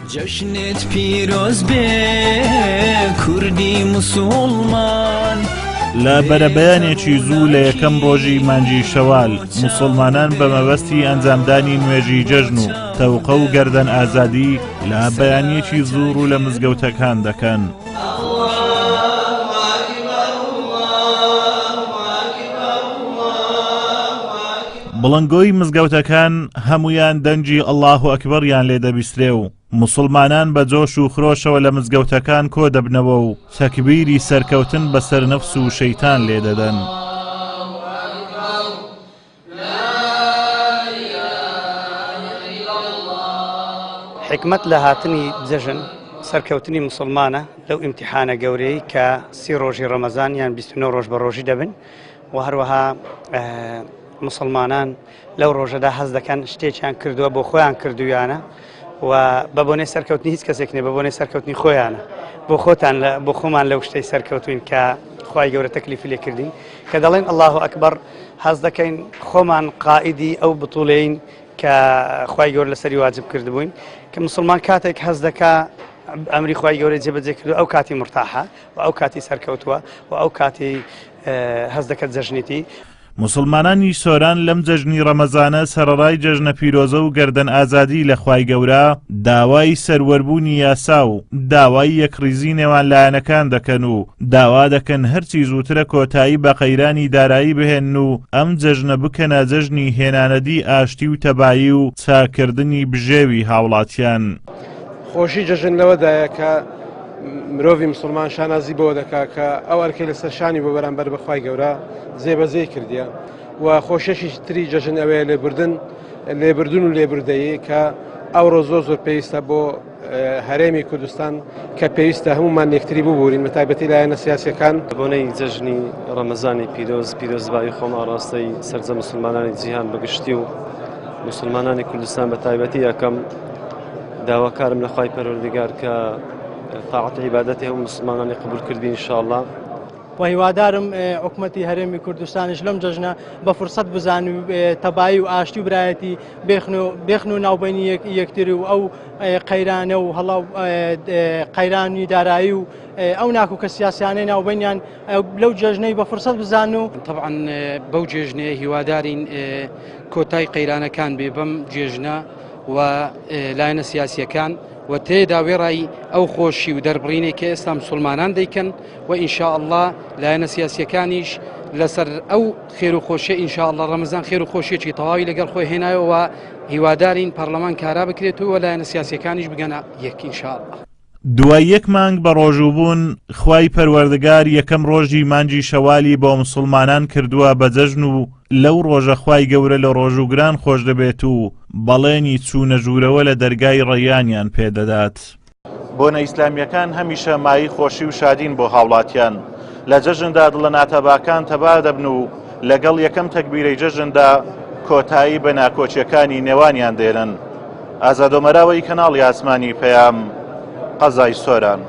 جشنت پیروز بێ کوردی مسلمان لە بەرەبەیانێکی زوو لە یەکەم ڕۆژی مانگی شەوال موسڵمانان بە مەبەستی ئەنجامدانی نوێژی جەژن و تەوقە و گەردەن ئازادی لە بەیانیەکی زوور و لە مزگەوتەکان دەکەن. بڵنگۆی مزگەوتەکان هەمویان دەنجی ئەڵڵاهو ئەکبەریان لێ دەبیسترێ و موسڵمانان بە جۆش و خرۆشەوە لە مزگەوتەکان کۆ دەبنەوە و تەکبیری سەرکەوتن بەسەر نەفس و شەیتان لێ دەدەن. حکمت لە هاتنی جەژن سەرکەوتنی مسلمانە لەو ئیمتیحانە گەورەی کە 30 ڕۆژی ڕەمەزان یان 29 ڕۆژ بە ڕۆژی دەبن و هەروەها مسلمانان لەو ڕۆژەدا حەز دەکەن شتێکیان کردووە بۆ خۆیان کردویانە و بە بۆنەی سەرکەوتنی هیچ کەسێک نێ بە بۆنەی سەرکەوتنی خۆیانە بۆ خۆتان بۆ خۆمان لەو شتەی سەرکەوتوین کە خوای گەورە تەکلیفی لێ کردین کە دەڵێن ئەڵڵاهو ئەکبەر حەز دەکەین خۆمان قائیدی ئەو بتوڵەین کە خوای گەورە لەسەری واجب کردبووین کە مسلمان کاتێک حەز دەکا ئەمری خوای گەورە جێبەجێ کردو ئەو کاتی مرتاحە و ئەو کاتی سەرکەوتووە و ئەو کاتی حەز دەکات جەژنیتی. مسلمانانی سۆران لەم جەژنی ڕەمەزانە سەرەڕای جەژنە پیرۆزە و گەردەن ئازادی لە خوای گەورە داوای سەروەربوونی یاسا و داوای یەکڕیزی نێوان لایەنەکان دەکەن و داوا دەکەن هەرچی زووترە کۆتایی بە قەیرانی دارایی بهێن و ئەم جەژنە بکەنە جەژنی هێنانەدی ئاشتی و تەبایی و چاکردنی بژێوی هاوڵاتیان. خۆشی جەژن لەوەدایە کە مرۆڤی مسلمان شانازی بۆ دەکا کە ئەو ئەرکەی لەسەر شانی بۆ بەرامبەر بەخوای گەورە جێبەجێ کردیە و خۆشیێکی تری جەژن ئەوەیە لێبردون و لێبوردەیی کە ئەوڕۆ زۆر پێویستە بۆ هەرێمی کوردستان کە پێویستە هەمومان یەکتری ببوورین بە تایبەتی لایەنە سیاسیەکان. بۆنەی جەژنی ڕەمەزانی پیرۆزبایی خۆم ئاڕاستەی سەرجە مسلمانانی جیهان بەگشتی و مسلمانانی کوردستان بە تایبەتی یەکەم داواکارم لە خوای پەروەردگار کە طاعت عیبادەتی هەموو مسلمانانی قبول کردبی ئینشاءالله و هیوادارم حکومەتی هەرێمی کوردستانیش لەم جەژنە بە فرسەت بزان و تەبایی و ئاشتی و برایەتی بێخن و ناوبینی یەکتری و ئەو قەیرانە و هەڵاو قەیرانی دارایی و ئەو ناکو کە سیاسیانەی ناوبینیان لەو جەژنەی بە فرسەت بزان و طبعاً بەو جێژنەیە هیوادارین کۆتای قەیرانەکان بێ بەم جێژنە و لایەنە سیاسیەکان و تێدا وێڕایی ئەو خۆشی و دەربڕینێک کە ئێستا مسلمانان دەیکەن و ئینشاءالله لایەنە سیاسیەکانیش لەسەر ئەو خێر و خۆشیە ئینشاءالله ڕەمەزان خێر و خۆشیێکی تەواوی لەگەڵ خۆی هێنایەوە و هیوادارین پەرلەمان کارا بکرێتەوە و لایەنە سیاسیەکانیش بگەنە یەک ئینشاءالله. دوای یەک مانگ بە ڕۆژووبوون خوای پەروەردگار یەکەم ڕۆژی مانگی شەوالی بۆ مسلمانان کردووە بە جەژن و لەو ڕۆژە خوای گەورە لە ڕۆژوگران خۆش دەبێت و بەڵێنی چوونە ژوورەوە لە دەرگای ڕەیانیان پێدەدات. بۆنە ئیسلامیەکان هەمیشە مای خۆشی و شادین بۆ هاوڵاتیان لە جەژندا دڵە ناتەباکان تەبا دەبن و لەگەڵ یەکەم تەکبیرەی جەژندا کۆتایی بە ناکۆچیەکانی نێوانیان دێنن. ئازادۆمەراوەی کەناڵی ئاسمانی پەیام قەزای سۆران.